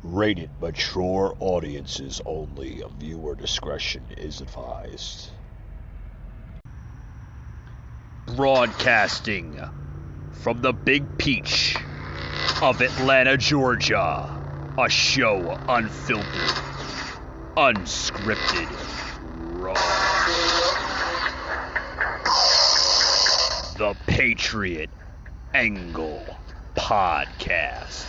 Rated mature audiences only. Viewer discretion is advised. Broadcasting from the Big Peach of Atlanta, Georgia. A show unfiltered, unscripted, raw. The Patriot Angle Podcast.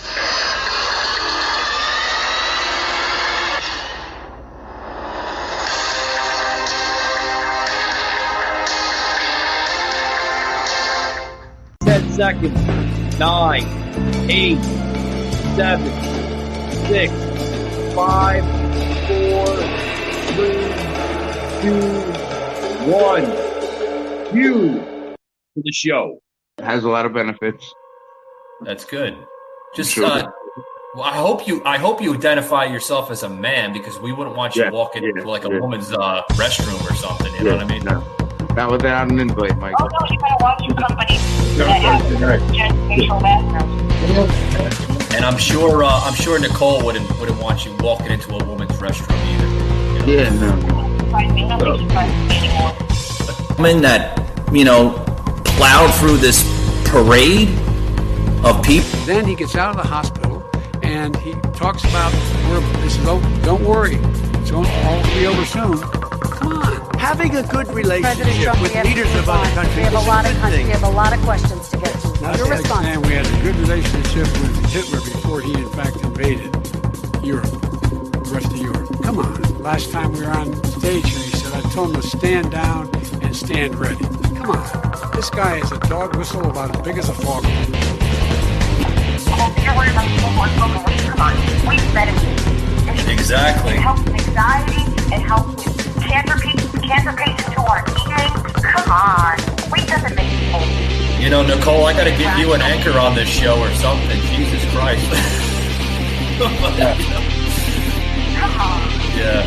Seconds. 9, 8, 7, 6, 5, 4, 3, 2, 1. Cue to the show. It has a lot of benefits. That's good. Just Sure. well, I hope you identify yourself as a man, because we wouldn't want you walking into like a woman's restroom or something. You know what I mean? No. Not without an invite, Michael. Oh, no, you better watch your company that have facial bathrooms. And I'm sure Nicole wouldn't want you walking into a woman's restroom either. You know? Yeah, no. Nobody surprises me anymore. Woman that, plowed through this parade of people. Then he gets out of the hospital and he talks about, don't worry, it's all be over soon. Come on. Having a good President relationship Trump, with leaders of other countries we have is a lot a of good thing. we have a lot of questions to get to. Your response. And we had a good relationship with Hitler before he, in fact, invaded Europe, the rest of Europe. Come on. Last time we were on stage here, he said, I told him to stand down and stand ready. Come on. This guy is a dog whistle about as big as a fog. Come on, we meditate. Exactly. It helps with anxiety. It helps with cancer patients who are eating. Come on, we doesn't make people. Nicole, I got to get you an anchor on this show or something. Jesus Christ. Come on. Yeah.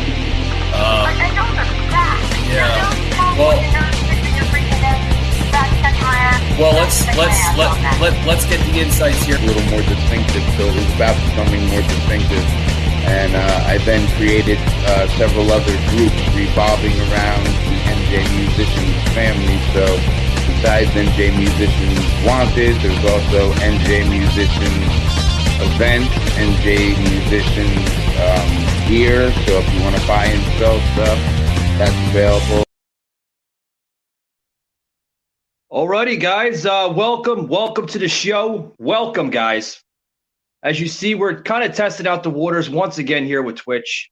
I know they're fast. Yeah. Well, let's get the insights here. A little more distinctive, so it was about becoming more distinctive. And I then created several other groups revolving around the NJ Musicians family. So besides NJ Musicians Wanted, there's also NJ Musicians Events, NJ Musicians Gear. So if you want to buy and sell stuff, that's available. Alrighty, guys. Welcome to the show. Welcome, guys. As you see, we're kind of testing out the waters once again here with Twitch.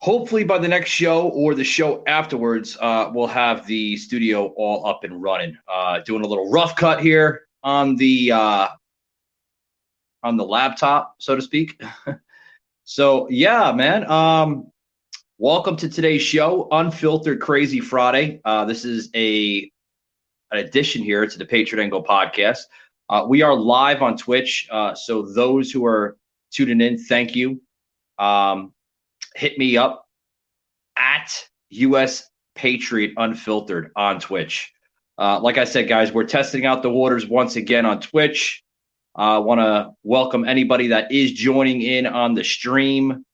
Hopefully by the next show or the show afterwards, we'll have the studio all up and running. Doing a little rough cut here on the laptop, so to speak. So yeah, man. Welcome to today's show, Unfiltered Crazy Friday. This is an addition here to the Patriot Angle Podcast. We are live on Twitch, so those who are tuning in, thank you. Hit me up at US Patriot Unfiltered on Twitch. Like I said, guys, we're testing out the waters once again on Twitch. I want to welcome anybody that is joining in on the stream.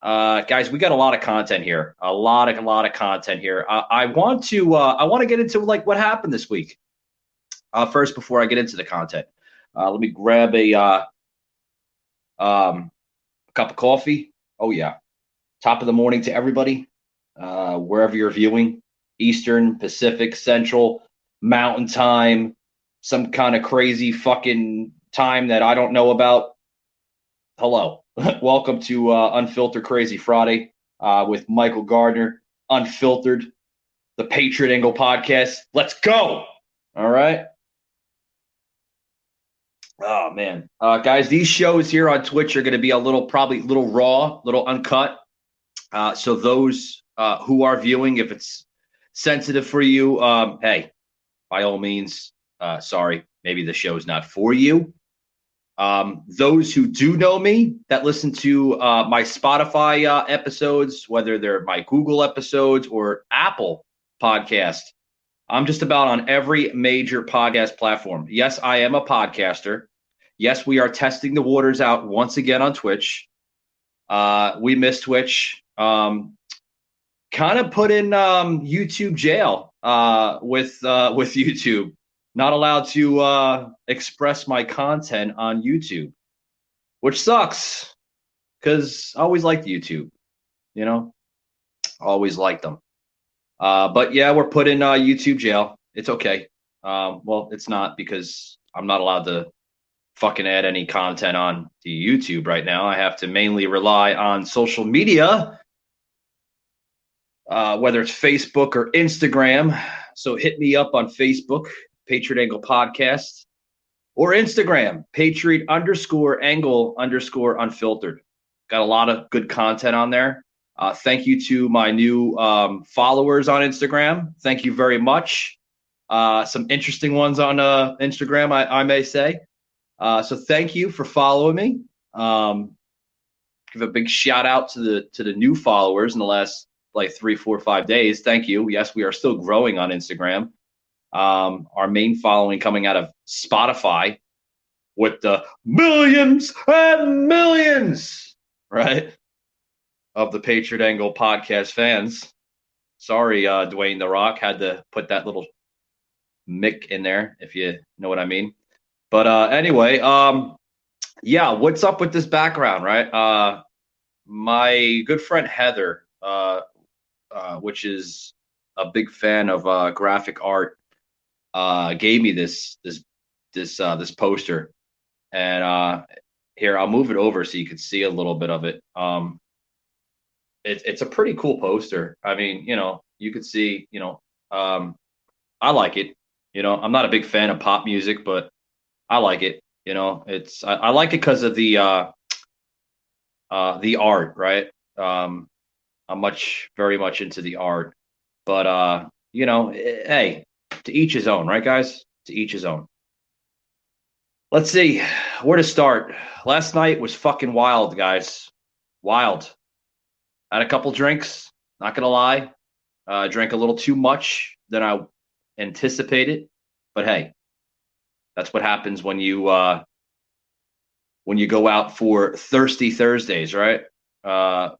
Guys, we got a lot of content here. A lot of content here. I want to get into like what happened this week. First, before I get into the content, let me grab a cup of coffee. Oh yeah, top of the morning to everybody, wherever you're viewing, Eastern, Pacific, Central, Mountain Time, some kind of crazy fucking time that I don't know about. Hello. Welcome to Unfiltered Crazy Friday with Michael Gardner, Unfiltered, the Patriot Angle Podcast. Let's go. All right. Oh, man. Guys, these shows here on Twitch are going to be probably a little raw, a little uncut. So those who are viewing, if it's sensitive for you, hey, by all means, sorry, maybe the show is not for you. Those who do know me, that listen to my Spotify episodes, whether they're my Google episodes or Apple podcast, I'm just about on every major podcast platform. Yes, I am a podcaster. Yes, we are testing the waters out once again on Twitch. We missed Twitch. Kind of put in YouTube jail with YouTube. Not allowed to express my content on YouTube, which sucks because I always liked YouTube. Always liked them. But yeah, we're put in YouTube jail. It's okay. Well, it's not because I'm not allowed to fucking add any content on to YouTube right now. I have to mainly rely on social media, whether it's Facebook or Instagram. So hit me up on Facebook, Patriot Angle Podcast, or Instagram, Patriot_Angle_Unfiltered. Got a lot of good content on there. Thank you to my new followers on Instagram. Thank you very much. Some interesting ones on Instagram, I may say. So thank you for following me. Give a big shout out to the new followers in the last 3, 4, 5 days. Thank you. Yes, we are still growing on Instagram. Our main following coming out of Spotify with the millions and millions, right, of the Patriot Angle Podcast fans. Sorry, Dwayne The Rock, had to put that little mic in there, if you know what I mean. But anyway, yeah, what's up with this background, right? My good friend Heather, which is a big fan of graphic art, gave me this poster, and here, I'll move it over so you can see a little bit of it. It's a pretty cool poster. I mean, you could see, I like it. I'm not a big fan of pop music, but I like it. I like it because of the art, right? I'm very much into the art, but hey, to each his own, right, guys? To each his own. Let's see where to start. Last night was fucking wild, guys. Wild. Had a couple drinks, not gonna lie. Drank a little too much than I anticipated, but hey, that's what happens when you go out for Thirsty Thursdays, right?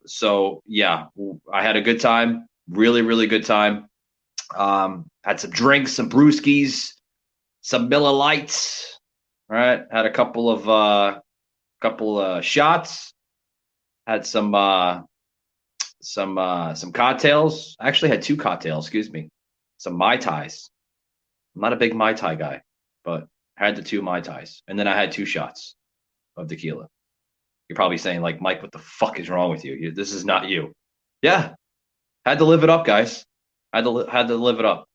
So yeah, I had a good time, really, really good time. Had some drinks, some brewskis, some Miller Lights, right? Had a couple of shots. Had some cocktails. I actually had 2 cocktails, excuse me. Some Mai Tais. I'm not a big Mai Tai guy, but I had the 2 Mai Tais. And then I had 2 shots of tequila. You're probably saying, Mike, what the fuck is wrong with you? This is not you. Yeah. Had to live it up, guys. Had to live it up.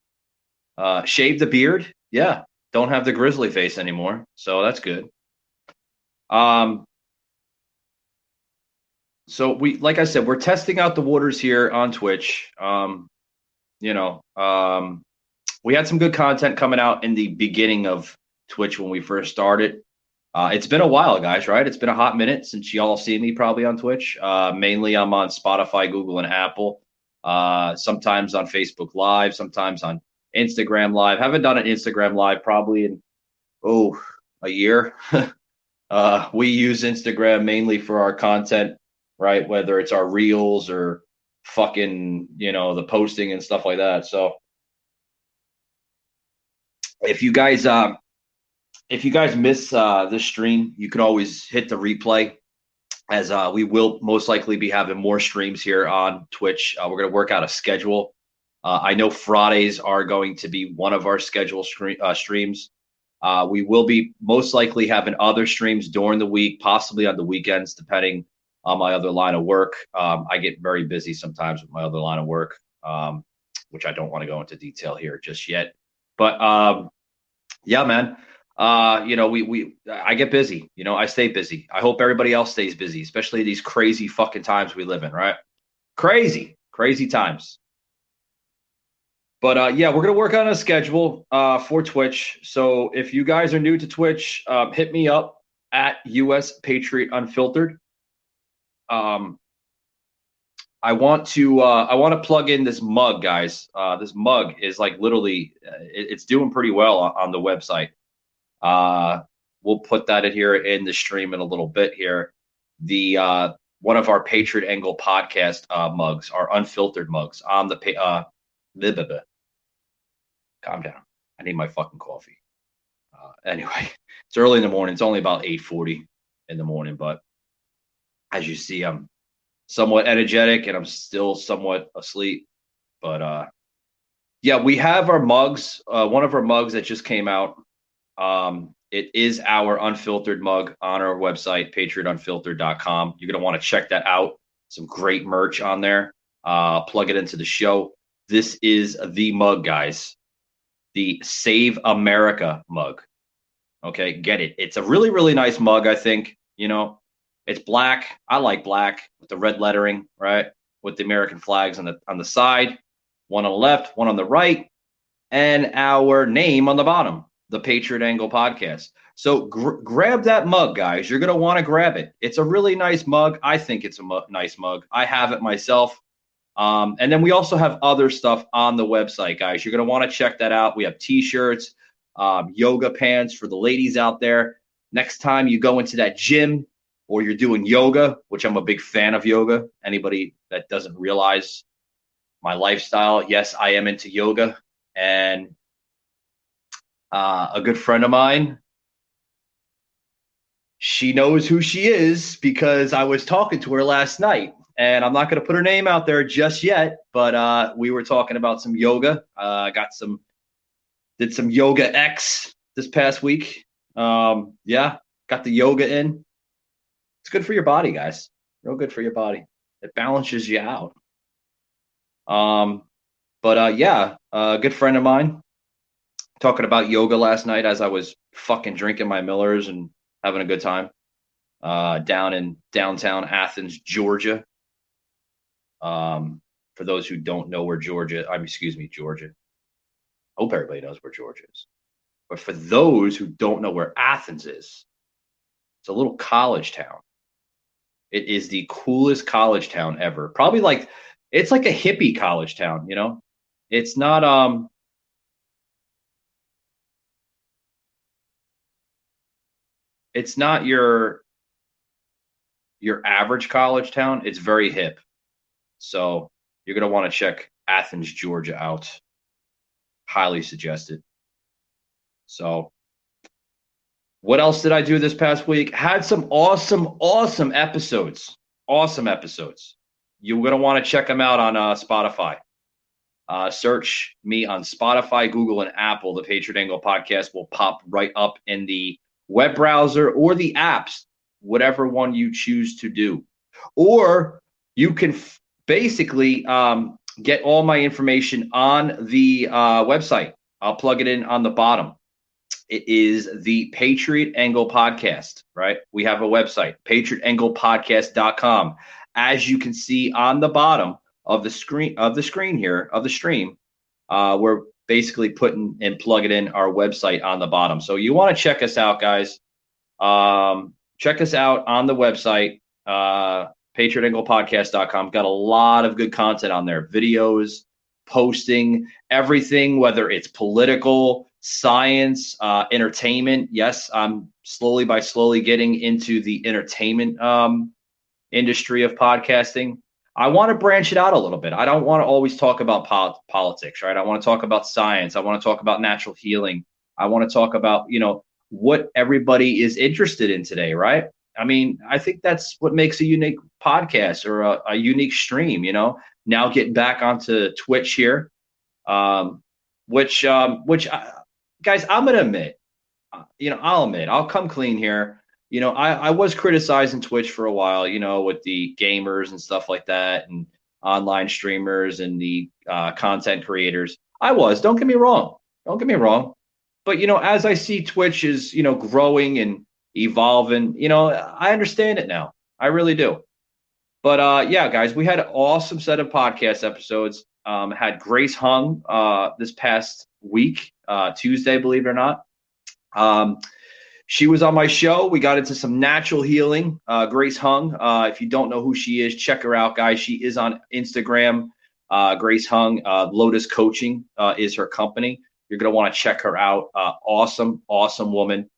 Shaved the beard. Yeah. Don't have the grizzly face anymore. So that's good. So like I said, we're testing out the waters here on Twitch. We had some good content coming out in the beginning of Twitch when we first started. It's been a while, guys, right? It's been a hot minute since y'all see me probably on Twitch. Mainly I'm on Spotify, Google, and Apple. Sometimes on Facebook Live, sometimes on Instagram Live. Haven't done an Instagram Live probably in, a year. We use Instagram mainly for our content, right? Whether it's our reels or fucking, the posting and stuff like that. So if you guys miss this stream, you can always hit the replay, as we will most likely be having more streams here on Twitch. We're going to work out a schedule. I know Fridays are going to be one of our scheduled streams. We will be most likely having other streams during the week, possibly on the weekends, depending on my other line of work. I get very busy sometimes with my other line of work, which I don't want to go into detail here just yet. But yeah, man. I get busy. I stay busy. I hope everybody else stays busy, especially these crazy fucking times we live in, right? Crazy times. But yeah, we're gonna work on a schedule for Twitch. So if you guys are new to Twitch, hit me up at US Patriot Unfiltered. I want to plug in this mug, guys. This mug is literally, it's doing pretty well on the website. we'll put that in here in the stream in a little bit here. The one of our Patriot Angle podcast mugs, our unfiltered mugs on the calm down. I need my fucking coffee. Anyway, it's early in the morning. It's only about 8:40 in the morning, but as you see, I'm somewhat energetic and I'm still somewhat asleep. But yeah, we have our mugs. One of our mugs that just came out. It is our unfiltered mug on our website, patriotunfiltered.com. You're going to want to check that out. Some great merch on there. Plug it into the show. This is the mug, guys. The Save America mug. Okay, get it. It's a really, really nice mug, I think. You know, it's black. I like black with the red lettering, right? With the American flags on the side, one on the left, one on the right, and our name on the bottom, the Patriot Angle Podcast. So grab that mug, guys. You're going to want to grab it. It's a really nice mug. I think it's a nice mug. I have it myself. And then we also have other stuff on the website, guys. You're going to want to check that out. We have T-shirts, yoga pants for the ladies out there. Next time you go into that gym or you're doing yoga, which I'm a big fan of yoga. Anybody that doesn't realize my lifestyle, yes, I am into yoga. And a good friend of mine, she knows who she is because I was talking to her last night. And I'm not going to put her name out there just yet, but we were talking about some yoga. Did some yoga X this past week. Yeah, got the yoga in. It's good for your body, guys. Real good for your body. It balances you out. Yeah, a good friend of mine talking about yoga last night as I was fucking drinking my Millers and having a good time down in downtown Athens, Georgia. For those who don't know where Georgia. I hope everybody knows where Georgia is. But for those who don't know where Athens is, it's a little college town. It is the coolest college town ever. Probably it's like a hippie college town, you know? It's not it's not your average college town. It's very hip. So you're going to want to check Athens, Georgia out. Highly suggested. So what else did I do this past week? Had some awesome episodes. Awesome episodes. You're going to want to check them out on Spotify. Search me on Spotify, Google, and Apple. The Patriot Angle Podcast will pop right up in the web browser or the apps, whatever one you choose to do. Or you can basically get all my information on the website. I'll plug it in on the bottom. It is the Patriot Angle Podcast, right? We have a website, patriotanglepodcast.com. As you can see on the bottom of the stream, we're basically putting and plugging in our website on the bottom. So you want to check us out, guys. Check us out on the website, patriotanglepodcast.com. Got a lot of good content on there. Videos, posting, everything, whether it's political, science, entertainment. Yes, I'm slowly getting into the entertainment industry of podcasting. I want to branch it out a little bit. I don't want to always talk about politics, right? I want to talk about science. I want to talk about natural healing. I want to talk about, what everybody is interested in today, right? I mean, I think that's what makes a unique podcast or a unique stream, Now getting back onto Twitch here, which guys, I'm going to admit, I'll come clean here. I was criticizing Twitch for a while, with the gamers and stuff like that and online streamers and the content creators. Don't get me wrong. But, as I see Twitch is, growing and evolving, I understand it now. I really do. But yeah, guys, we had an awesome set of podcast episodes. Had Grace Hung this past week, Tuesday, believe it or not. She was on my show. We got into some natural healing. Grace Hung. If you don't know who she is, check her out, guys. She is on Instagram. Grace Hung. Lotus Coaching is her company. You're going to want to check her out. Awesome woman.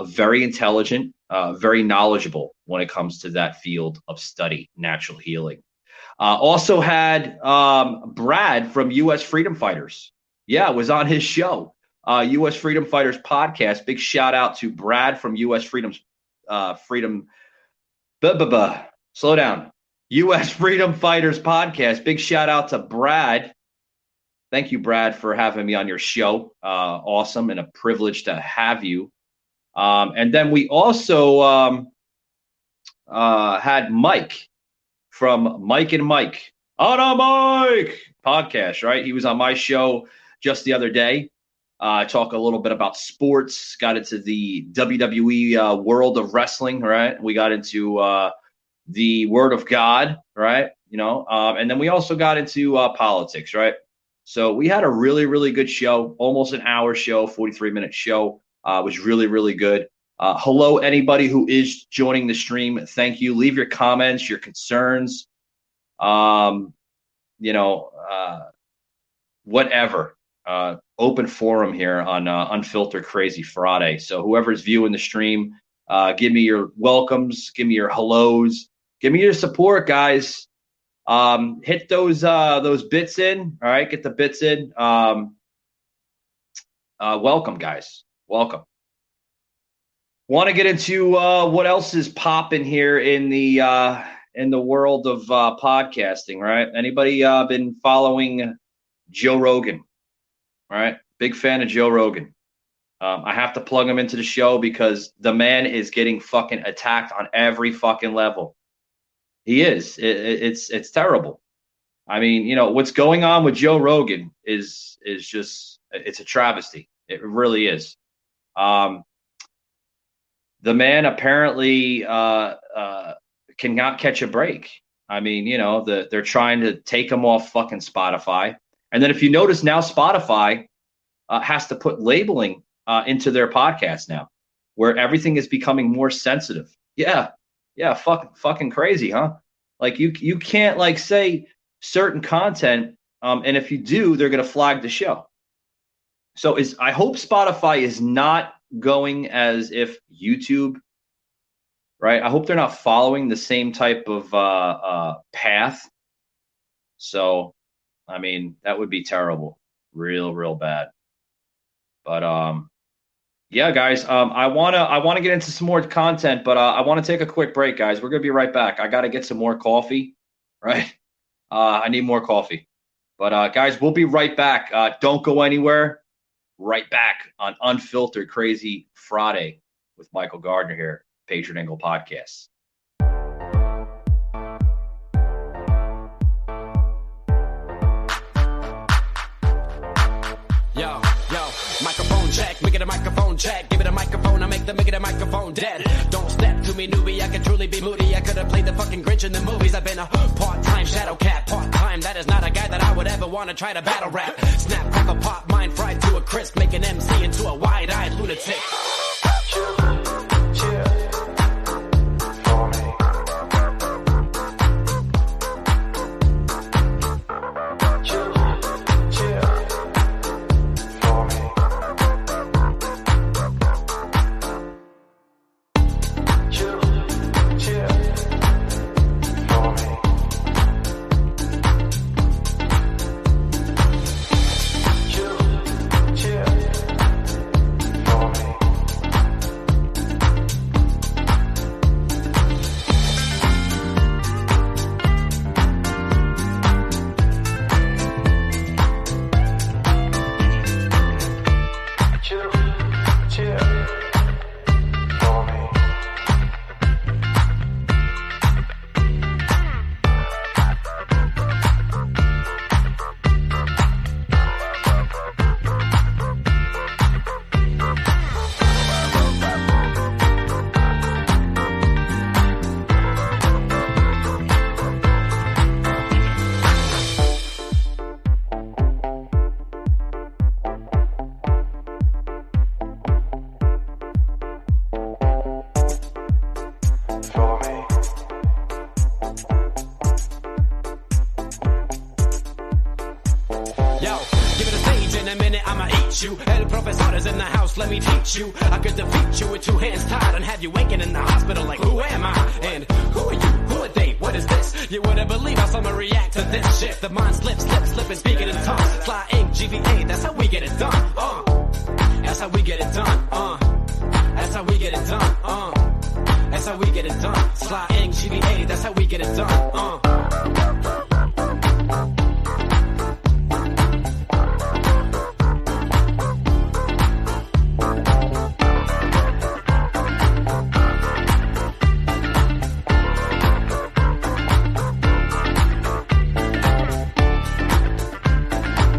very intelligent, very knowledgeable when it comes to that field of study, natural healing. Also had Brad from U.S. Freedom Fighters. Yeah, was on his show, U.S. Freedom Fighters podcast. Big shout out to Brad from U.S. Slow down. U.S. Freedom Fighters podcast. Big shout out to Brad. Thank you, Brad, for having me on your show. Awesome and a privilege to have you. And then we also had Mike from Mike and Mike on a Mike podcast, right? He was on my show just the other day. Talk a little bit about sports, got into the WWE world of wrestling, right? We got into the Word of God, right? And then we also got into politics, right? So we had a really, really good show, almost an hour show, 43-minute show. Was really, really good. Hello, anybody who is joining the stream. Thank you. Leave your comments, your concerns, whatever. Open forum here on Unfiltered Crazy Friday. So whoever's viewing the stream, give me your welcomes, give me your hellos, give me your support, guys. Hit those bits in. All right, get the bits in. Welcome, guys. Welcome. Want to get into what else is popping here in the world of podcasting, right? Anybody been following Joe Rogan? Right, big fan of Joe Rogan. I have to plug him into the show because the man is getting fucking attacked on every fucking level. He is. It's terrible. I mean, what's going on with Joe Rogan is just, it's a travesty. It really is. The man apparently cannot catch a break. I mean, they're trying to take him off fucking Spotify. And then if you notice now, Spotify has to put labeling into their podcast now, where everything is becoming more sensitive. Yeah, fucking crazy, huh? Like you can't say certain content, and if you do, they're gonna flag the show. So I hope Spotify is not going as if YouTube, right? I hope they're not following the same type of path. So, I mean, that would be terrible, real bad. But yeah, guys, I wanna get into some more content, but I want to take a quick break, guys. We're gonna be right back. I gotta get some more coffee, right? I need more coffee. But guys, we'll be right back. Don't go anywhere. Right back on Unfiltered Crazy Friday with Michael Gardner here, Patriot Angle Podcasts. Yo, microphone check, make it a microphone check. Give it a microphone, I make it a microphone dead. Don't step to me, newbie, I could truly be moody. I could have played the fucking Grinch in the movies. I've been a part-time shadow cat, part-time. That is not a guy that I would ever want to try to battle rap. Snap, crackle, pop, mind fried to a crisp. Make an MC into a wide-eyed lunatic. meet you. El profesor's in the house, let me teach you. I could defeat you with 2 hands tied and have you waking in the hospital like, who am I? And who are you? Who are they? What is this? You wouldn't believe how someone react to this shit. The mind slips, and speaking in tongues. Fly ink, GVA, that's how we get it done. That's how we get it done. That's how we get it done. That's how we get it done. Sly ink, GVA, that's how we get it done.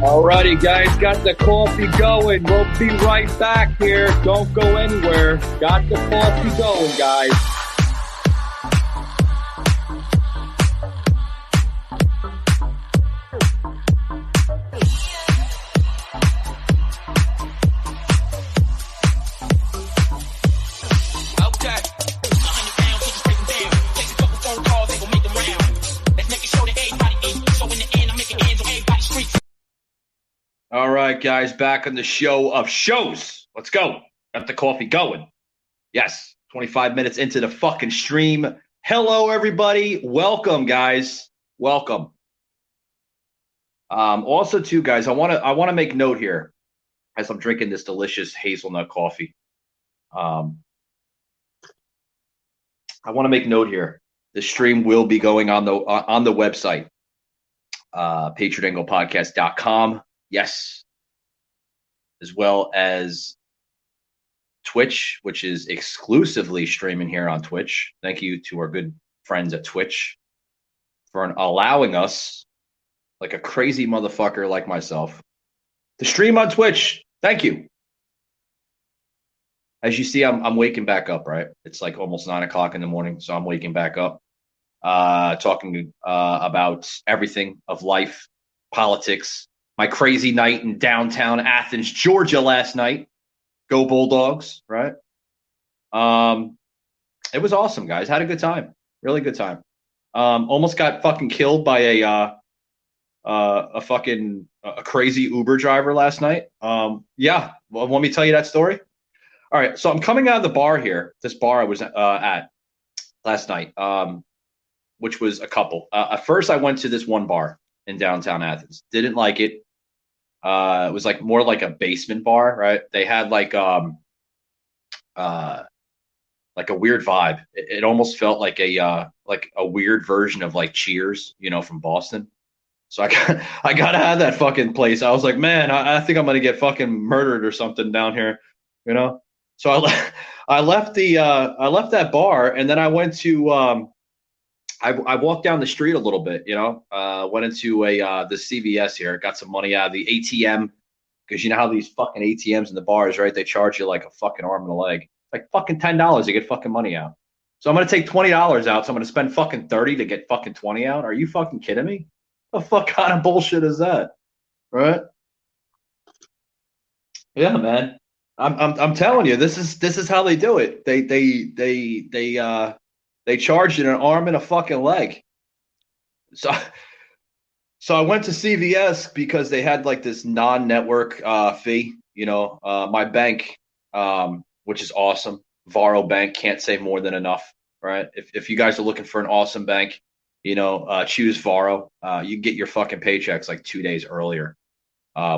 Alrighty, guys, got the coffee going. We'll be right back here. Don't go anywhere. Got the coffee going, guys. All right, guys, back on the show of shows. Let's go. Got the coffee going. Yes, 25 minutes into the fucking stream. Hello, everybody. Welcome, guys. Welcome. Also, too, guys, I want to make note here as I'm drinking this delicious hazelnut coffee. I want to make note here. The stream will be going on the website, patriotanglepodcast.com. Yes. As well as Twitch, which is exclusively streaming here on Twitch. Thank you to our good friends at Twitch for allowing us, like a crazy motherfucker like myself, to stream on Twitch. Thank you. As you see, I'm waking back up, right? It's like almost 9 o'clock in the morning, so I'm waking back up, talking about everything of life, politics, my crazy night in downtown Athens, Georgia last night. Go Bulldogs, right? It was awesome, guys. Had a good time. Really good time. Almost got fucking killed by a crazy Uber driver last night. Yeah. Well, want me to tell you that story? All right. So I'm coming out of the bar here, this bar I was at last night, which was a couple. At first, I went to this one bar in downtown Athens. Didn't like it. It was like more like a basement bar, right? They had like a weird vibe. It almost felt like a weird version of like Cheers, from Boston. So I gotta have that fucking place. I was like, man, I think I'm gonna get fucking murdered or something down here, So I left that bar, and then I went to I walked down the street a little bit, went into the CVS here, got some money out of the ATM, because you know how these fucking ATMs in the bars, right? They charge you like a fucking arm and a leg, like fucking $10 to get fucking money out. So I'm gonna take $20 out. So I'm gonna spend fucking $30 to get fucking 20 out. Are you fucking kidding me? What the fuck kind of bullshit is that, right? Yeah, man. I'm telling you, this is how they do it. They charged you an arm and a fucking leg. So I went to CVS because they had like this non-network fee. My bank, which is awesome, Varo Bank, can't say more than enough, right? If you guys are looking for an awesome bank, choose Varo. You get your fucking paychecks like 2 days earlier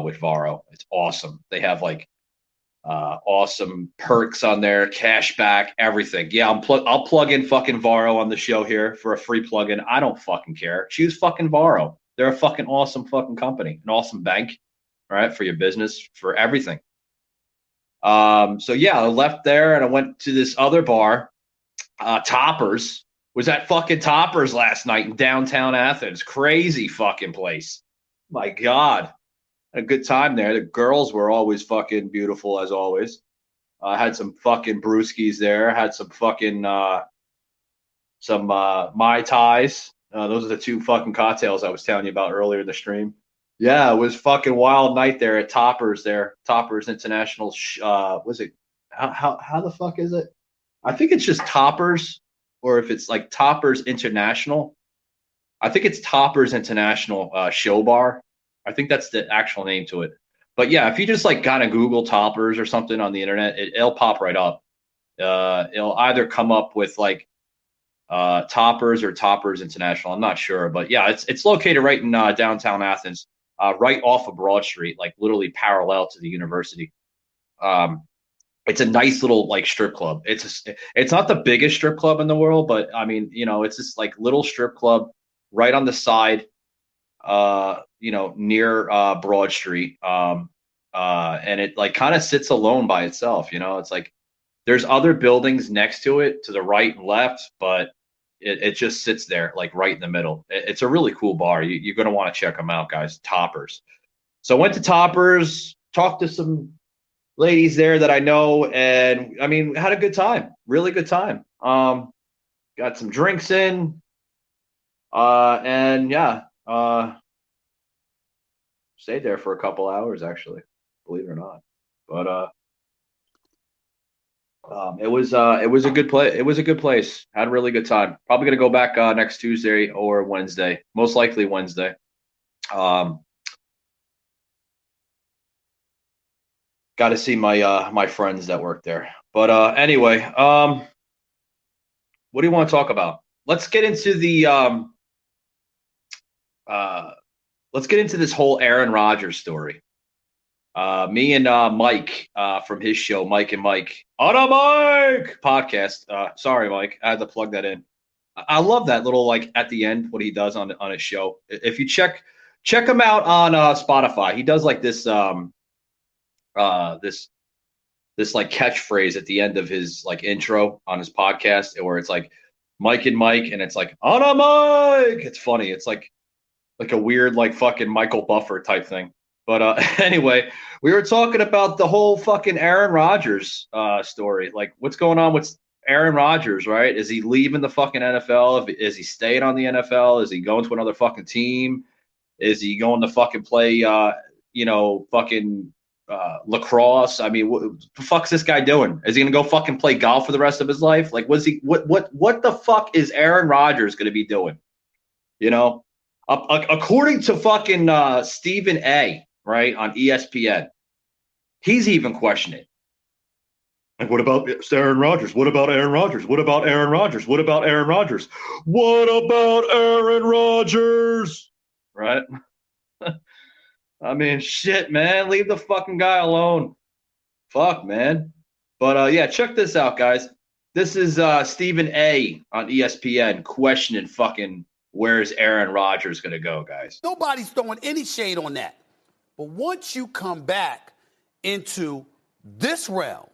with Varo. It's awesome. They have like awesome perks on there, cash back, everything. Yeah, I'll plug in fucking Varo on the show here for a free plug-in. I don't fucking care. Choose fucking Varo. They're a fucking awesome fucking company, an awesome bank, right, for your business, for everything. So yeah, I left there and I went to this other bar, Toppers. Was at fucking Toppers last night in downtown Athens. Crazy fucking place. My God. A good time there. The girls were always fucking beautiful as always. Had some fucking brewskis there. Had some fucking Mai Tais. Those are the 2 fucking cocktails I was telling you about earlier in the stream. Yeah, it was fucking wild night there at Toppers there. Toppers International. Was it? How the fuck is it? I think it's just Toppers, or if it's like Toppers International. I think it's Toppers International Show Bar. I think that's the actual name to it. But yeah, if you just like kind of Google toppers or something on the internet, it'll pop right up. It'll either come up with like Toppers or Toppers International. I'm not sure, but yeah, it's located right in downtown Athens, right off of Broad Street, like literally parallel to the university. It's a nice little like strip club. It's not the biggest strip club in the world, but I mean, it's this like little strip club right on the side, near Broad Street. And it like kind of sits alone by itself. It's like there's other buildings next to it to the right and left, but it just sits there like right in the middle. It's a really cool bar. You're going to want to check them out, guys. Toppers. So I went to Toppers, talked to some ladies there that I know, and I mean, had a good time, really good time. Got some drinks in, and yeah, stayed there for a couple hours actually, believe it or not. But it was a good play. It was a good place. Had a really good time. Probably gonna go back next Tuesday or Wednesday. Most likely Wednesday. Got to see my friends that work there. But anyway, what do you want to talk about? Let's get into the let's get into this whole Aaron Rodgers story. Me and Mike from his show, Mike and Mike on a Mike podcast. Sorry, Mike, I had to plug that in. I love that little like at the end what he does on his show. If you check him out on Spotify, he does like this this like catchphrase at the end of his like intro on his podcast, where it's like Mike and Mike, and it's like on a Mike. It's funny. It's like a weird like fucking Michael Buffer type thing. But anyway, we were talking about the whole fucking Aaron Rodgers story. Like, what's going on with Aaron Rodgers, right? Is he leaving the fucking NFL? Is he staying on the NFL? Is he going to another fucking team? Is he going to fucking play, fucking lacrosse? I mean, what the fuck's this guy doing? Is he gonna go fucking play golf for the rest of his life? Like, what the fuck is Aaron Rodgers gonna be doing? According to fucking Stephen A. right on ESPN, he's even questioning. Like, what about Aaron Rodgers? What about Aaron Rodgers? What about Aaron Rodgers? What about Aaron Rodgers? What about Aaron Rodgers? Right? I mean, shit, man. Leave the fucking guy alone. Fuck, man. But yeah, check this out, guys. This is Stephen A. on ESPN questioning fucking where's Aaron Rodgers going to go, guys. Nobody's throwing any shade on that. But once you come back into this realm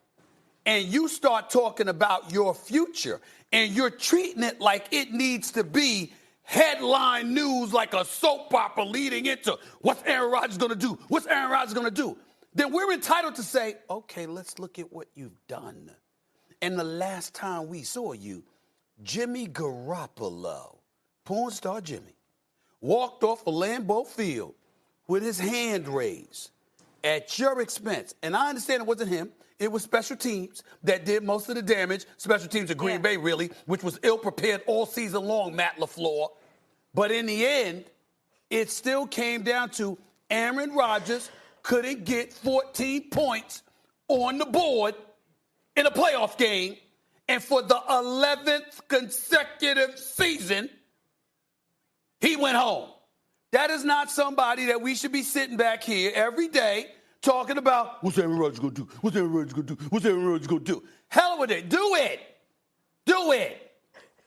and you start talking about your future and you're treating it like it needs to be headline news, like a soap opera leading into what's Aaron Rodgers going to do? What's Aaron Rodgers going to do? Then we're entitled to say, okay, let's look at what you've done. And the last time we saw you, Jimmy Garoppolo, porn star Jimmy, walked off a Lambeau Field with his hand raised at your expense. And I understand it wasn't him. It was special teams that did most of the damage. Special teams of Green Bay, really, which was ill-prepared all season long, Matt LaFleur. But in the end, it still came down to Aaron Rodgers couldn't get 14 points on the board in a playoff game. And for the 11th consecutive season, he went home. That is not somebody that we should be sitting back here every day talking about, what's Aaron Rodgers going to do? What's Aaron Rodgers going to do? What's Aaron Rodgers going to do? Hell with it. Do it. Do it.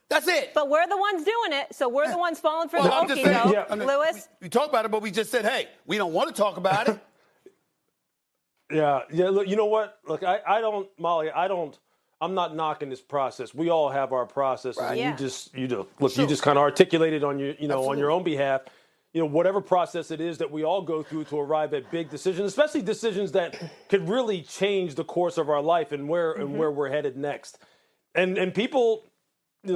That's it. But we're the ones doing it, so we're the ones falling for the okie doke. Lewis? We talk about it, but we just said, hey, we don't want to talk about it. Yeah. Look, you know what? Look, I don't, Molly, I'm not knocking this process. We all have our processes, right. And you just kind of articulated on your, on your own behalf, whatever process it is that we all go through to arrive at big decisions, especially decisions that could really change the course of our life and where we're headed next. And people,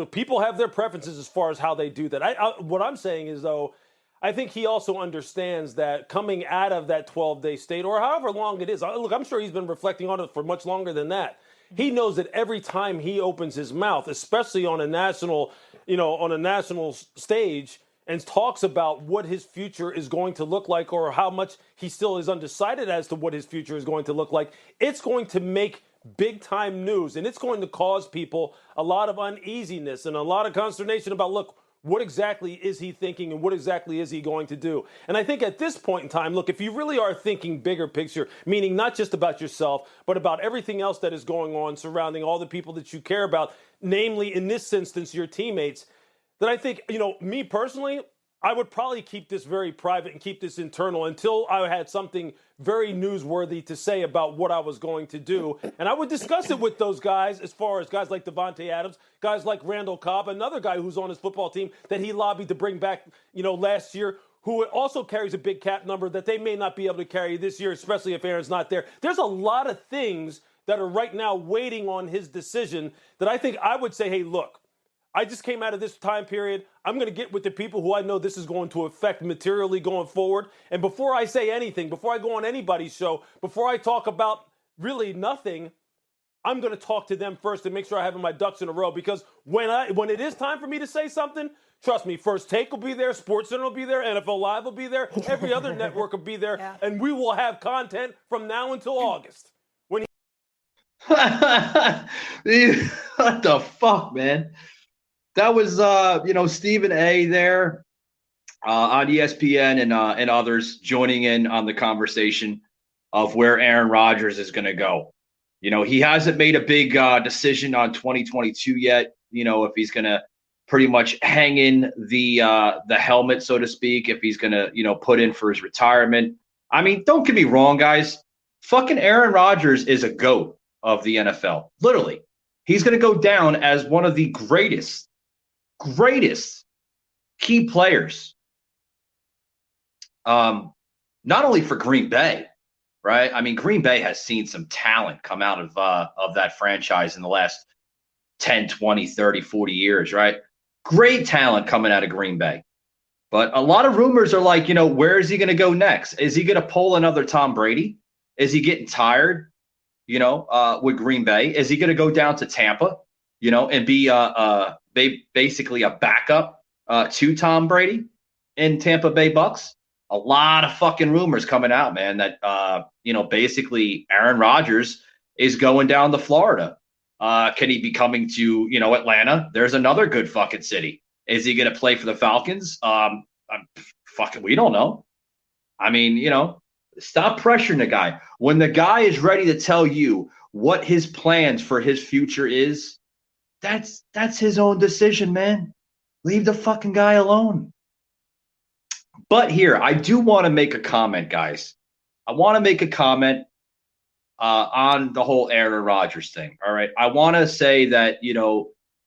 people have their preferences as far as how they do that. What I'm saying is, though, I think he also understands that coming out of that 12-day state, or however long it is, look, I'm sure he's been reflecting on it for much longer than that. He knows that every time he opens his mouth, especially on a national, stage, and talks about what his future is going to look like or how much he still is undecided as to what his future is going to look like, it's going to make big time news, and it's going to cause people a lot of uneasiness and a lot of consternation about, look, what exactly is he thinking and what exactly is he going to do? And I think at this point in time, look, if you really are thinking bigger picture, meaning not just about yourself, but about everything else that is going on surrounding all the people that you care about, namely in this instance, your teammates, then I think, me personally, I would probably keep this very private and keep this internal until I had something very newsworthy to say about what I was going to do. And I would discuss it with those guys, as far as guys like Devontae Adams, guys like Randall Cobb, another guy who's on his football team that he lobbied to bring back, last year, who also carries a big cap number that they may not be able to carry this year, especially if Aaron's not there. There's a lot of things that are right now waiting on his decision that I think I would say, hey, look, I just came out of this time period. I'm going to get with the people who I know this is going to affect materially going forward. And before I say anything, before I go on anybody's show, before I talk about really nothing, I'm going to talk to them first and make sure I have my ducks in a row. Because when it is time for me to say something, trust me, First Take will be there, SportsCenter will be there, NFL Live will be there, every other network will be there, and we will have content from now until August. What the fuck, man? That was, Stephen A. there on ESPN and others joining in on the conversation of where Aaron Rodgers is going to go. He hasn't made a big decision on 2022 yet. If he's going to pretty much hang in the helmet, so to speak, if he's going to, put in for his retirement. I mean, don't get me wrong, guys. Fucking Aaron Rodgers is a GOAT of the NFL. Literally. He's going to go down as one of the greatest key players, not only for Green Bay, right? I mean, Green Bay has seen some talent come out of that franchise in the last 10, 20, 30, 40 years, right? Great talent coming out of Green Bay. But a lot of rumors are like, where is he going to go next? Is he going to pull another Tom Brady? Is he getting tired, with Green Bay? Is he going to go down to Tampa, and be basically a backup to Tom Brady in Tampa Bay Bucks? A lot of fucking rumors coming out, man, that, basically Aaron Rodgers is going down to Florida. Can he be coming to, Atlanta? There's another good fucking city. Is he going to play for the Falcons? We don't know. I mean, stop pressuring the guy. When the guy is ready to tell you what his plans for his future is, that's his own decision, man. Leave the fucking guy alone. But here, I do want to make a comment, guys. I want to make a comment on the whole Aaron Rodgers thing. All right. I want to say that,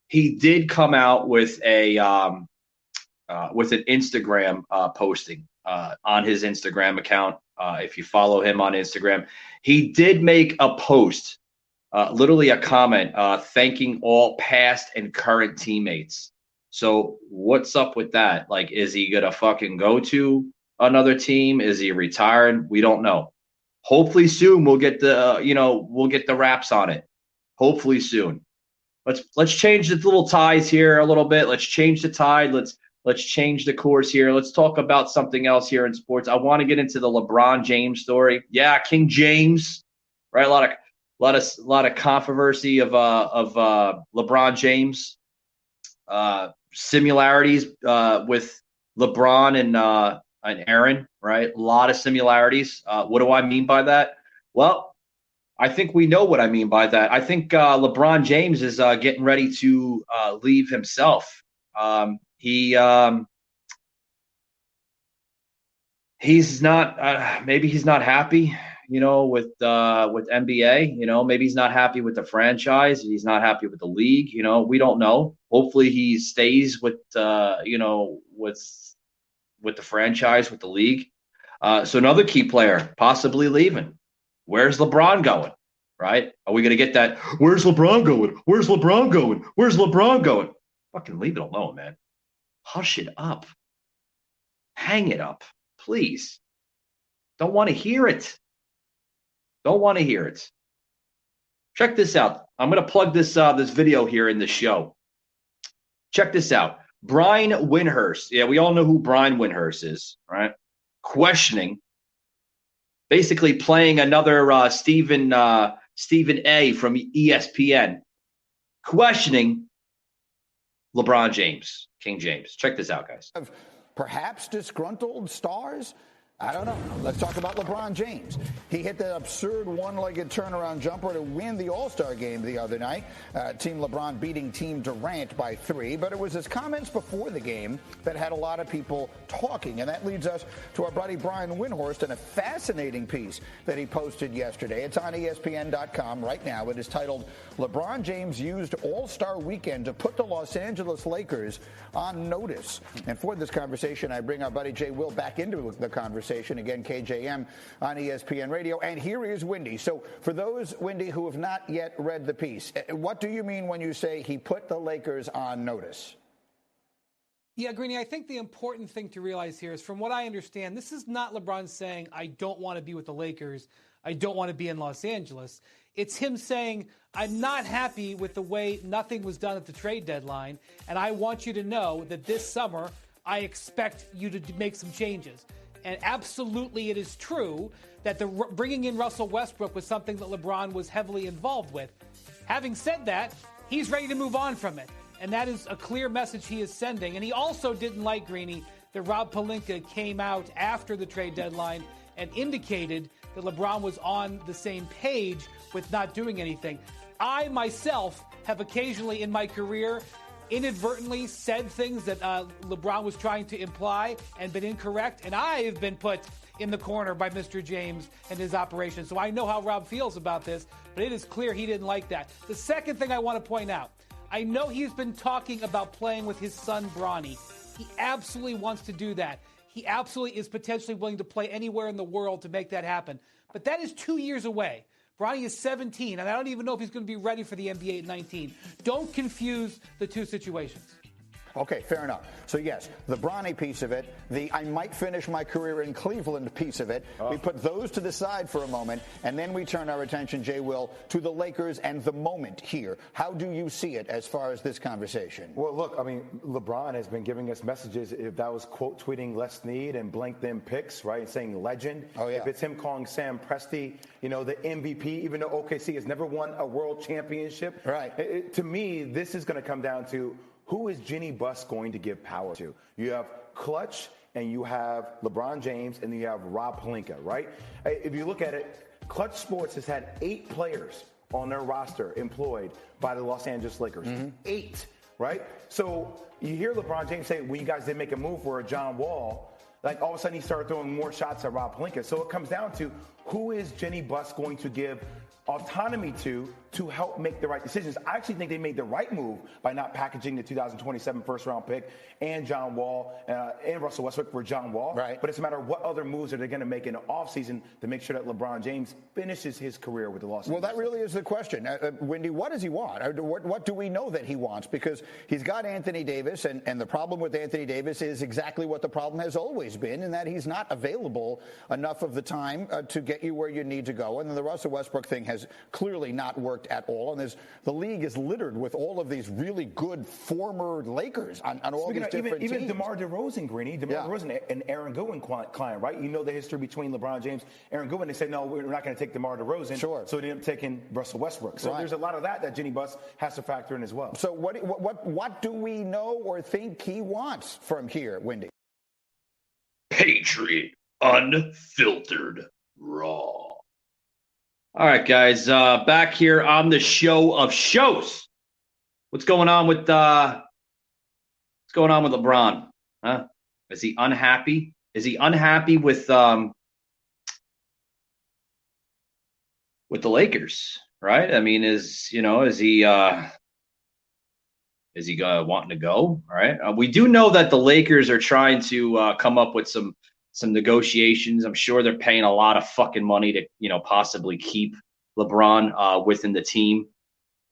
he did come out with an Instagram posting on his Instagram account. If you follow him on Instagram, he did make a post, literally a comment, thanking all past and current teammates. So what's up with that? Like, is he going to fucking go to another team? Is he retired? We don't know. Hopefully soon we'll get the wraps on it. Hopefully soon. Let's change the little ties here a little bit. Let's change the tide. Let's change the course here. Let's talk about something else here in sports. I want to get into the LeBron James story. Yeah, King James, right? A lot of controversy of LeBron James, similarities with LeBron and Aaron, right? A lot of similarities. What do I mean by that? Well, I think we know what I mean by that. I think LeBron James is getting ready to leave himself. He's not maybe he's not happy, with NBA. Maybe he's not happy with the franchise. He's not happy with the league. We don't know. Hopefully he stays with with the franchise, with the league. So another key player possibly leaving. Where's LeBron going? Right? Are we going to get that? Where's LeBron going? Where's LeBron going? Where's LeBron going? Fucking leave it alone, man. Hush it up. Hang it up, please. Don't want to hear it. Don't want to hear it. Check this out. I'm going to plug this video here in the show. Check this out. Brian Windhorst. Yeah, we all know who Brian Windhorst is, right? Questioning, basically playing another Stephen A. from ESPN, questioning LeBron James, King James. Check this out, guys. Perhaps disgruntled stars? I don't know. Let's talk about LeBron James. He hit that absurd one-legged turnaround jumper to win the All-Star game the other night. Team LeBron beating Team Durant by 3. But it was his comments before the game that had a lot of people talking. And that leads us to our buddy Brian Windhorst and a fascinating piece that he posted yesterday. It's on ESPN.com right now. It is titled, LeBron James Used All-Star Weekend to Put the Los Angeles Lakers on Notice. And for this conversation, I bring our buddy Jay Will back into the conversation. Again, KJM on ESPN Radio. And here is Windy. So for those, Windy, who have not yet read the piece, what do you mean when you say he put the Lakers on notice? Yeah, Greeny, I think the important thing to realize here is, from what I understand, this is not LeBron saying, I don't want to be with the Lakers. I don't want to be in Los Angeles. It's him saying, I'm not happy with the way nothing was done at the trade deadline, and I want you to know that this summer I expect you to make some changes. And absolutely it is true that bringing in Russell Westbrook was something that LeBron was heavily involved with. Having said that, he's ready to move on from it. And that is a clear message he is sending. And he also didn't like, Greeny, that Rob Pelinka came out after the trade deadline and indicated that LeBron was on the same page with not doing anything. I myself have occasionally in my career inadvertently said things that LeBron was trying to imply and been incorrect, and I have been put in the corner by Mr. James and his operation. So I know how Rob feels about this, but it is clear he didn't like that. The second thing I want to point out, I know he's been talking about playing with his son, Bronny. He absolutely wants to do that. He absolutely is potentially willing to play anywhere in the world to make that happen. But that is 2 years away. Bronny is 17, and I don't even know if he's going to be ready for the NBA at 19. Don't confuse the two situations. Okay, fair enough. So, yes, the Bronny piece of it, the I might finish my career in Cleveland piece of it, we put those to the side for a moment, and then we turn our attention, Jay Will, to the Lakers and the moment here. How do you see it as far as this conversation? Well, look, I mean, LeBron has been giving us messages. If that was quote tweeting Les Snead and blank them picks, right, and saying legend. Oh, yeah. If it's him calling Sam Presti, the MVP, even though OKC has never won a world championship. Right. To me, this is going to come down to, who is Jenny Buss going to give power to? You have Clutch, and you have LeBron James, and you have Rob Pelinka, right? If you look at it, Clutch Sports has had 8 players on their roster employed by the Los Angeles Lakers. 8, right? So you hear LeBron James say, when you guys didn't make a move for a John Wall, like all of a sudden he started throwing more shots at Rob Pelinka. So it comes down to, who is Jenny Buss going to give autonomy to help make the right decisions? I actually think they made the right move by not packaging the 2027 first-round pick and John Wall and Russell Westbrook for John Wall. Right. But it's a matter of what other moves are they going to make in the offseason to make sure that LeBron James finishes his career with the Los Angeles. Well, that really is the question. Windy, what does he want? What do we know that he wants? Because he's got Anthony Davis, and the problem with Anthony Davis is exactly what the problem has always been, in that he's not available enough of the time to get you where you need to go. And then the Russell Westbrook thing has clearly not worked at all. And the league is littered with all of these really good former Lakers on all these different teams. Even DeMar DeRozan, Greeny, DeRozan, an Aaron Goodwin client, right? You know the history between LeBron James, Aaron Goodwin. They said, no, we're not going to take DeMar DeRozan. Sure. So they ended up taking Russell Westbrook. So there's a lot of that Jenny Buss has to factor in as well. So what do we know or think he wants from here, Windy? Patriot Unfiltered Raw. All right, guys, back here on the show of shows. What's going on with LeBron? Huh? Is he unhappy? Is he unhappy with the Lakers? Right? I mean, is he wanting to go? Right? We do know that the Lakers are trying to come up with some negotiations. I'm sure they're paying a lot of fucking money to, possibly keep LeBron within the team.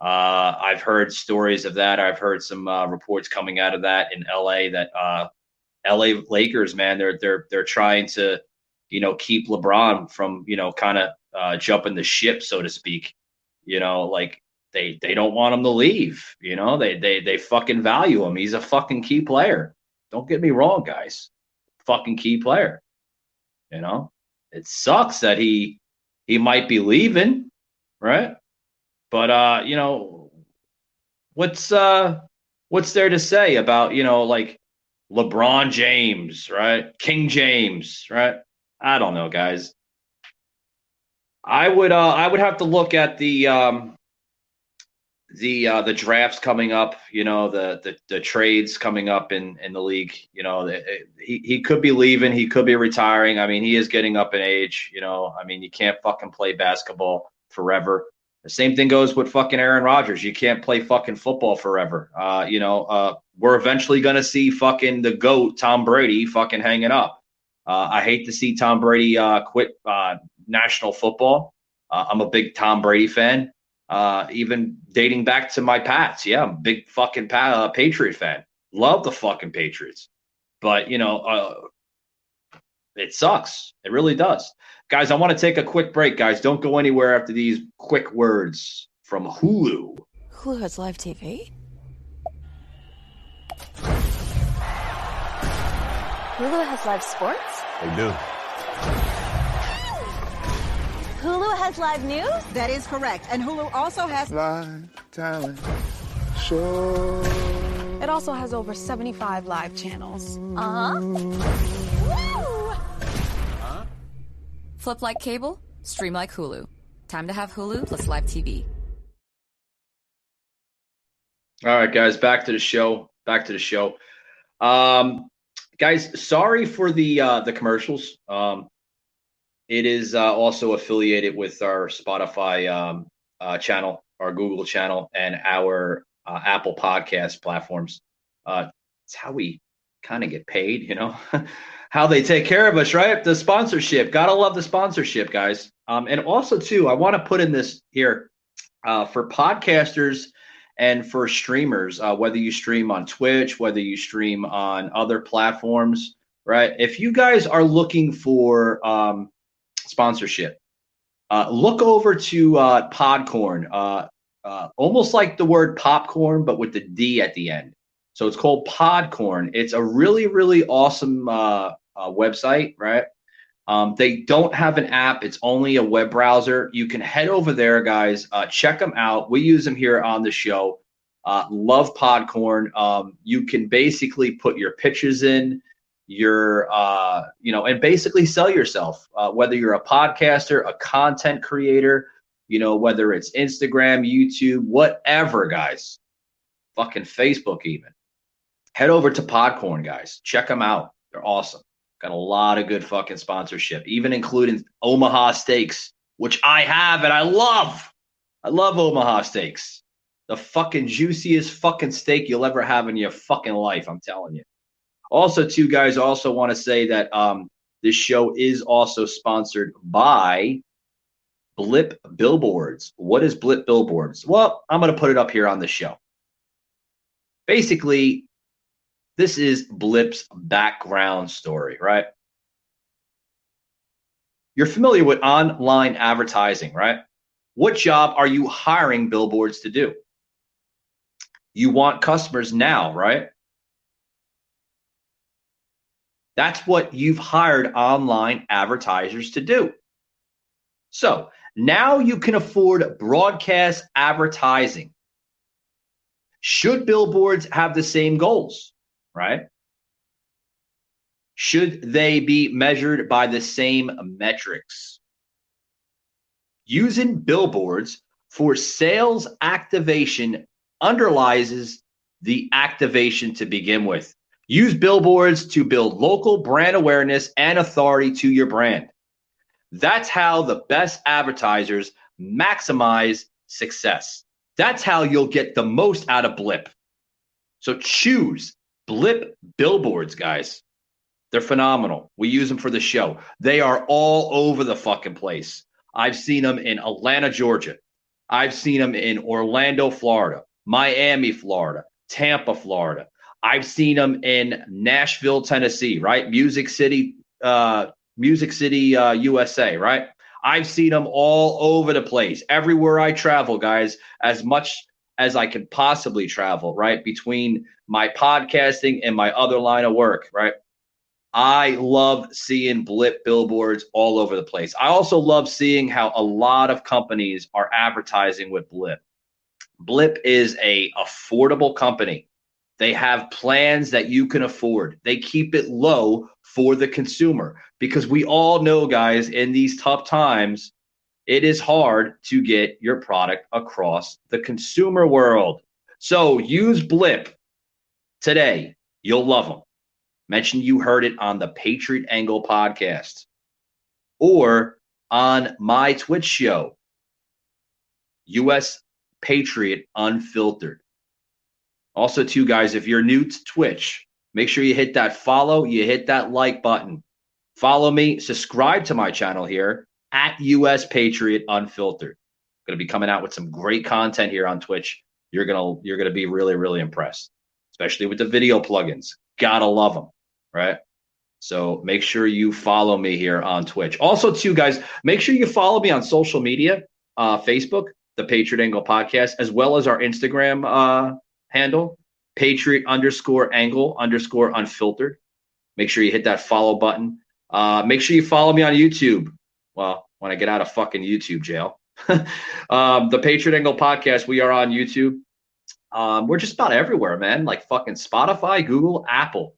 I've heard stories of that. I've heard some reports coming out of that in LA that LA Lakers, man, they're trying to, keep LeBron from, kind of jumping the ship, so to speak. Like they don't want him to leave. You know, they fucking value him. He's a fucking key player. Don't get me wrong, guys. Fucking key player. You know, it sucks that he might be leaving, right? But you know, what's there to say about, you know, like LeBron James, right? King James, right? I don't know, guys. I would have to look at the drafts coming up, you know, the trades coming up in the league. You know, he could be leaving, he could be retiring. I mean, he is getting up in age, you know. I mean, you can't fucking play basketball forever. The same thing goes with fucking Aaron Rodgers. You can't play fucking football forever. You know, we're eventually going to see fucking the GOAT, Tom Brady, fucking hanging up. I hate to see Tom Brady quit national football. I'm a big Tom Brady fan, even dating back to my Pats. Yeah, I'm a big fucking Patriot fan. Love the fucking Patriots. But, you know, it sucks. It really does. Guys, I want to take a quick break, guys. Don't go anywhere after these quick words from Hulu. Hulu has live TV? Hulu has live sports? They do. Hulu has live news? That is correct. And Hulu also has live talent show. It also has over 75 live channels. Flip like cable, stream like Hulu. Time to have Hulu plus live TV. All right, guys, back to the show. Guys, sorry for the commercials. It is also affiliated with our Spotify channel, our Google channel, and our Apple Podcast platforms. It's how we kind of get paid, you know, how they take care of us, right? The sponsorship. Gotta love the sponsorship, guys. And also, too, I want to put in this here for podcasters and for streamers, whether you stream on Twitch, whether you stream on other platforms, right? If you guys are looking for sponsorship, look over to Podcorn, almost like the word popcorn, but with the D at the end. So it's called Podcorn. It's a really, really awesome website, right? They don't have an app. It's only a web browser. You can head over there, guys. Check them out. We use them here on the show. Love Podcorn. You can basically put your pictures in, and basically sell yourself, whether you're a podcaster, a content creator, you know, whether it's Instagram, YouTube, whatever, guys, fucking Facebook even. Head over to Podcorn, guys. Check them out. They're awesome. Got a lot of good fucking sponsorship, even including Omaha Steaks, which I have and I love. I love Omaha Steaks. The fucking juiciest fucking steak you'll ever have in your fucking life, I'm telling you. Also, too, guys, I also want to say that this show is also sponsored by Blip Billboards. What is Blip Billboards? Well, I'm going to put it up here on the show. Basically, this is Blip's background story, right? You're familiar with online advertising, right? What job are you hiring billboards to do? You want customers now, right? That's what you've hired online advertisers to do. So now you can afford broadcast advertising. Should billboards have the same goals? Right? Should they be measured by the same metrics? Using billboards for sales activation underlies the activation to begin with. Use billboards to build local brand awareness and authority to your brand. That's how the best advertisers maximize success. That's how you'll get the most out of Blip. So choose Blip Billboards, guys. They're phenomenal. We use them for the show. They are all over the fucking place. I've seen them in Atlanta, Georgia. I've seen them in Orlando, Florida, Miami, Florida, Tampa, Florida. I've seen them in Nashville, Tennessee, right? Music City, USA, right? I've seen them all over the place, everywhere I travel, guys, as much as I can possibly travel, right? Between my podcasting and my other line of work, right? I love seeing Blip billboards all over the place. I also love seeing how a lot of companies are advertising with Blip. Blip is a affordable company. They have plans that you can afford. They keep it low for the consumer because we all know, guys, in these tough times, it is hard to get your product across the consumer world. So use Blip today. You'll love them. Mention you heard it on the Patriot Angle podcast or on my Twitch show, US Patriot Unfiltered. Also, too, guys, if you're new to Twitch, make sure you hit that follow, you hit that like button. Follow me, subscribe to my channel here at US Patriot Unfiltered. I'm going to be coming out with some great content here on Twitch. You're gonna be really, really impressed, especially with the video plugins. Gotta love them, right? So make sure you follow me here on Twitch. Also, too, guys, make sure you follow me on social media, Facebook, the Patriot Angle Podcast, as well as our Instagram handle, Patriot_Angle_Unfiltered. Make sure you hit that follow button. Make sure you follow me on YouTube. Well, when I get out of fucking YouTube jail. The Patriot Angle Podcast, we are on YouTube. We're just about everywhere, man. Like fucking Spotify, Google, Apple.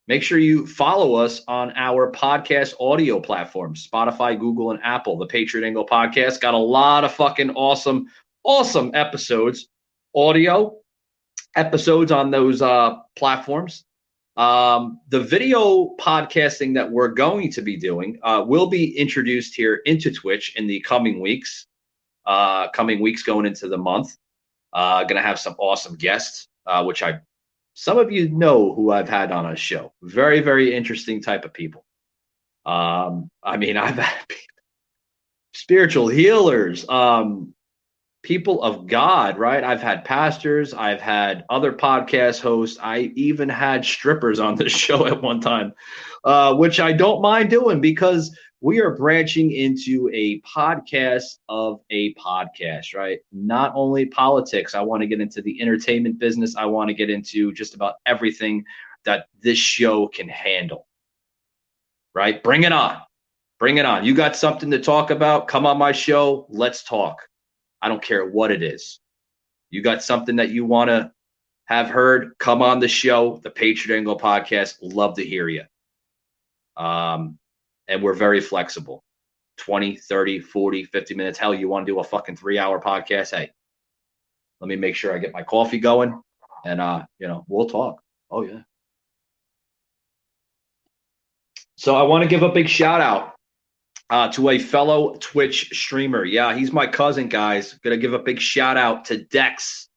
Make sure you follow us on our podcast audio platforms, Spotify, Google, and Apple. The Patriot Angle Podcast got a lot of fucking awesome episodes, audio episodes on those platforms. The video podcasting that we're going to be doing will be introduced here into Twitch in the coming weeks going into the month. Going to have some awesome guests, which some of you know who I've had on a show. Very, very interesting type of people. I've had spiritual healers, people of God, right? I've had pastors. I've had other podcast hosts. I even had strippers on the show at one time, which I don't mind doing because we are branching into a podcast of a podcast, right? Not only politics. I want to get into the entertainment business. I want to get into just about everything that this show can handle, right? Bring it on. Bring it on. You got something to talk about? Come on my show. Let's talk. I don't care what it is. You got something that you want to have heard? Come on the show, the Patriot Angle Podcast. Love to hear you. And we're very flexible. 20, 30, 40, 50 minutes. Hell, you want to do a fucking 3-hour podcast? Hey, let me make sure I get my coffee going and, we'll talk. Oh, yeah. So I want to give a big shout out to a fellow Twitch streamer. Yeah, he's my cousin, guys. Going to give a big shout out to Dex.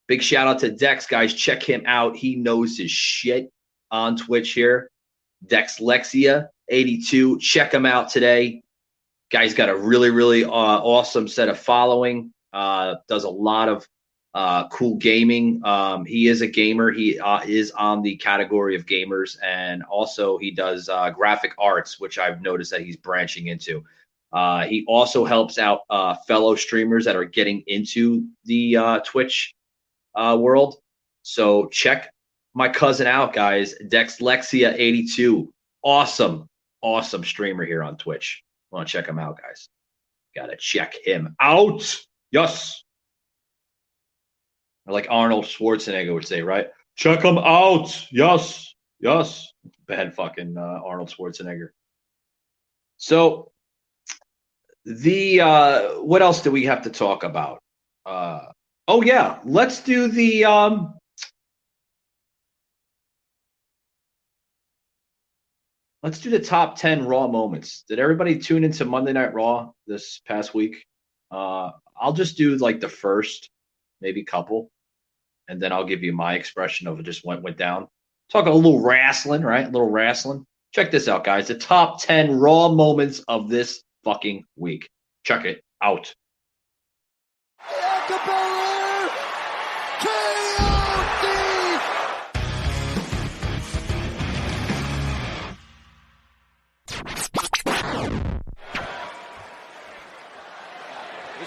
Big shout out to Dex, guys. Check him out. He knows his shit on Twitch here. Dexlexia82. Check him out today. Guy's got a really, really awesome set of following. Does a lot of cool gaming. He is a gamer. He is on the category of gamers. And also he does graphic arts, which I've noticed that he's branching into. He also helps out fellow streamers that are getting into the Twitch world. So check my cousin out, guys. Dexlexia82. Awesome streamer here on Twitch. Want to check him out, guys. Gotta check him out. Yes. Or like Arnold Schwarzenegger would say, right? Check him out. Yes. Bad fucking Arnold Schwarzenegger. So what else do we have to talk about? Oh yeah, let's do the top 10 Raw moments. Did everybody tune into Monday Night Raw this past week? I'll just do like the first, maybe couple, and then I'll give you my expression of it just went down. Talk a little wrestling, right? A little wrestling. Check this out, guys. The top 10 Raw moments of this fucking week. Check it out.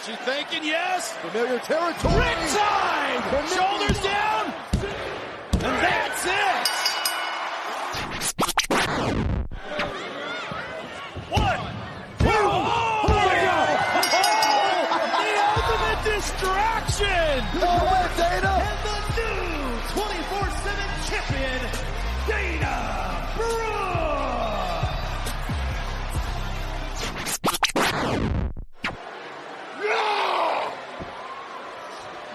She's thinking yes. Familiar territory. Riptide. Shoulders down. And that's it. 1, 2. Oh, my God. The ultimate distraction. Dana. And the new 24/7 champion, Dana Brooke.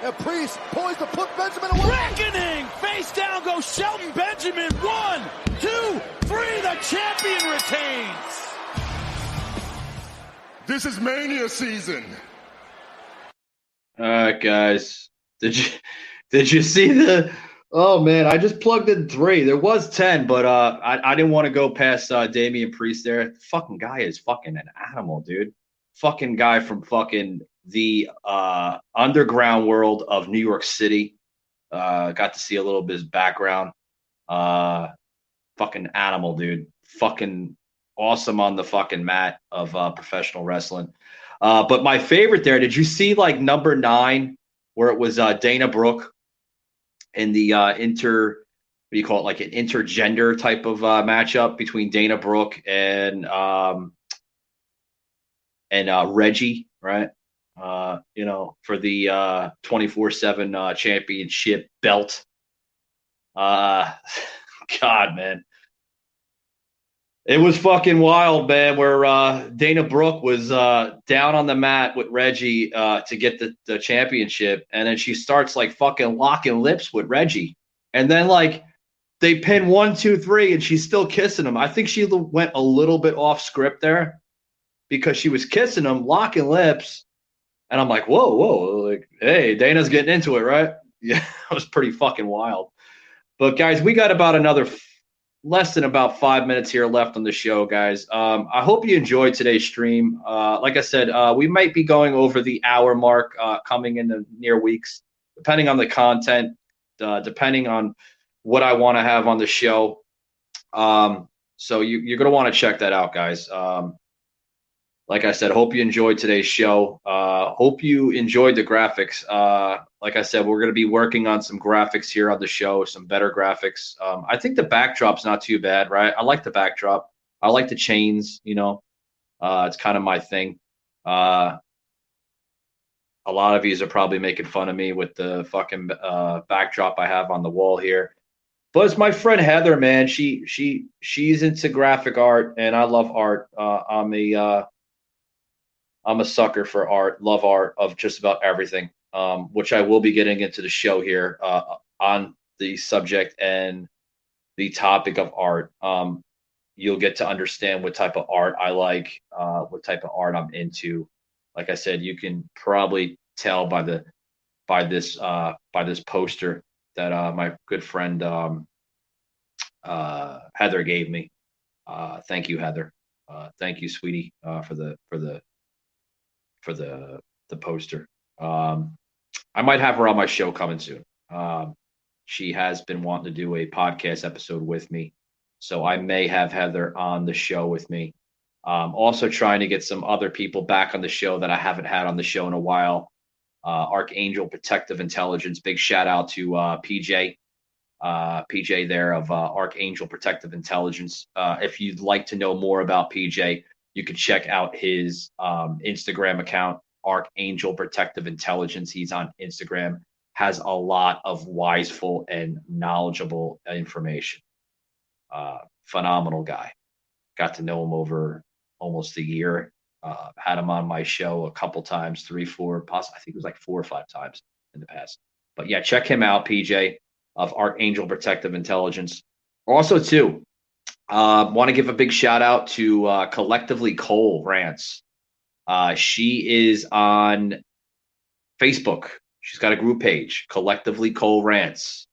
And Priest poised to put Benjamin away. Reckoning! Face down goes Shelton Benjamin. 1, 2, 3. The champion retains. This is Mania season. All right, guys. Did you see the? Oh man, I just plugged in 3. There was 10, but I didn't want to go past Damian Priest there. The fucking guy is fucking an animal, dude. Fucking guy from fucking the underground world of New York City. Got to see a little bit of his background. Fucking animal, dude. Fucking awesome on the fucking mat of professional wrestling. But my favorite there, did you see like number 9 where it was Dana Brooke in the what do you call it, like an intergender type of matchup between Dana Brooke and Reggie, right? For the 24/7 championship belt. God, man. It was fucking wild, man, where Dana Brooke was down on the mat with Reggie to get the championship. And then she starts like fucking locking lips with Reggie. And then like they pin 1, 2, 3 and she's still kissing him. I think she went a little bit off script there because she was kissing him, locking lips. And I'm like, whoa, like, hey, Dana's getting into it, right? Yeah, it was pretty fucking wild. But guys, we got about another less than about 5 minutes here left on the show, guys. I hope you enjoyed today's stream. Like I said, we might be going over the hour mark coming in the near weeks, depending on the content, depending on what I want to have on the show. So you're going to want to check that out, guys. Like I said, hope you enjoyed today's show. Hope you enjoyed the graphics. Like I said, we're going to be working on some graphics here on the show, some better graphics. I think the backdrop's not too bad, right? I like the backdrop. I like the chains, it's kind of my thing. A lot of you are probably making fun of me with the fucking backdrop I have on the wall here. But it's my friend Heather, man. She's into graphic art, and I love art. I'm a sucker for art, love art of just about everything, which I will be getting into the show here on the subject and the topic of art. You'll get to understand what type of art I like, what type of art I'm into. Like I said, you can probably tell by this poster that my good friend Heather gave me. Thank you, Heather. Thank you, sweetie, for the poster. I might have her on my show coming soon. She has been wanting to do a podcast episode with me, so I may have Heather on the show with me. Also trying to get some other people back on the show that I haven't had on the show in a while. Archangel Protective Intelligence. Big shout out to PJ. PJ there of Archangel Protective Intelligence. If you'd like to know more about PJ, you can check out his Instagram account, Archangel Protective Intelligence. He's on Instagram, has a lot of wiseful and knowledgeable information. Phenomenal guy. Got to know him over almost a year. Had him on my show a couple times, 3, 4, possibly, I think it was like 4 or 5 times in the past. But yeah, check him out, PJ of Archangel Protective Intelligence. Also, too, want to give a big shout out to Collectively Cole Rants. She is on Facebook. She's got a group page, Collectively Cole Rants.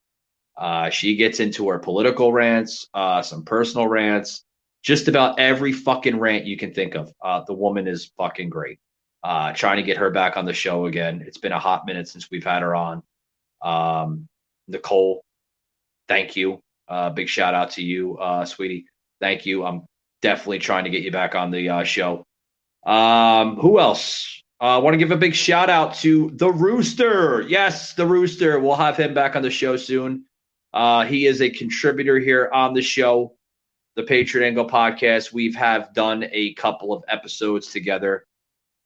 She gets into her political rants, some personal rants, just about every fucking rant you can think of. The woman is fucking great. Trying to get her back on the show again. It's been a hot minute since we've had her on. Nicole, thank you. Big shout out to you, sweetie. Thank you. I'm definitely trying to get you back on the show. Who else? I want to give a big shout out to the Rooster. Yes, the Rooster. We'll have him back on the show soon. He is a contributor here on the show, the Patriot Angle podcast. We've done a couple of episodes together.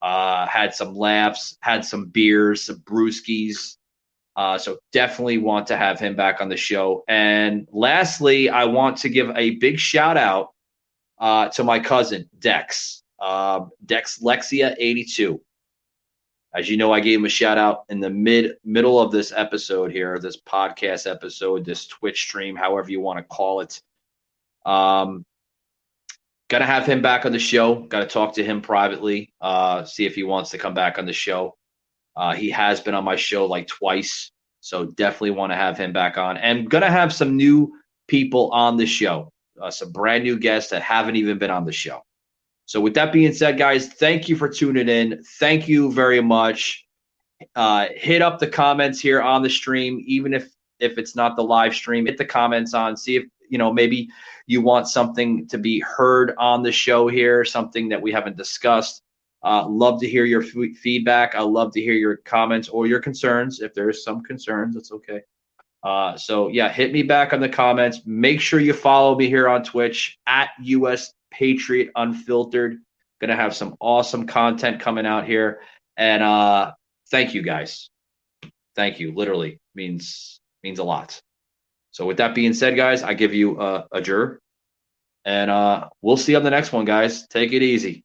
Had some laughs, had some beers, some brewskis. So definitely want to have him back on the show. And lastly, I want to give a big shout out to my cousin, Dex. Dex Lexia 82. As you know, I gave him a shout out in the middle of this episode here, this podcast episode, this Twitch stream, however you want to call it. Got to have him back on the show. Got to talk to him privately, see if he wants to come back on the show. He has been on my show like twice, so definitely want to have him back on. And going to have some new people on the show, some brand new guests that haven't even been on the show. So with that being said, guys, thank you for tuning in. Thank you very much. Hit up the comments here on the stream, even if it's not the live stream. Hit the comments on, see if, maybe you want something to be heard on the show here, something that we haven't discussed. Love to hear your feedback. I love to hear your comments or your concerns. If there's some concerns, it's okay. So yeah, hit me back on the comments. Make sure you follow me here on Twitch at US Patriot Unfiltered. Gonna have some awesome content coming out here. And thank you guys. Thank you. Literally means a lot. So with that being said, guys, I give you a jur. And we'll see you on the next one, guys. Take it easy.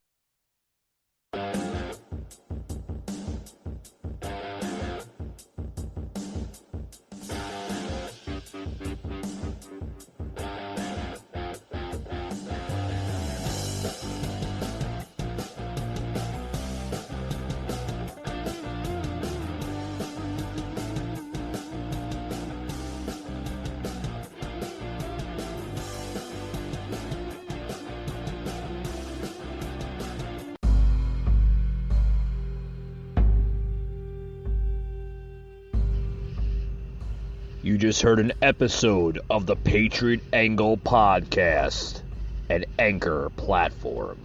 You just heard an episode of the Patriot Angle podcast, an Anchor platform.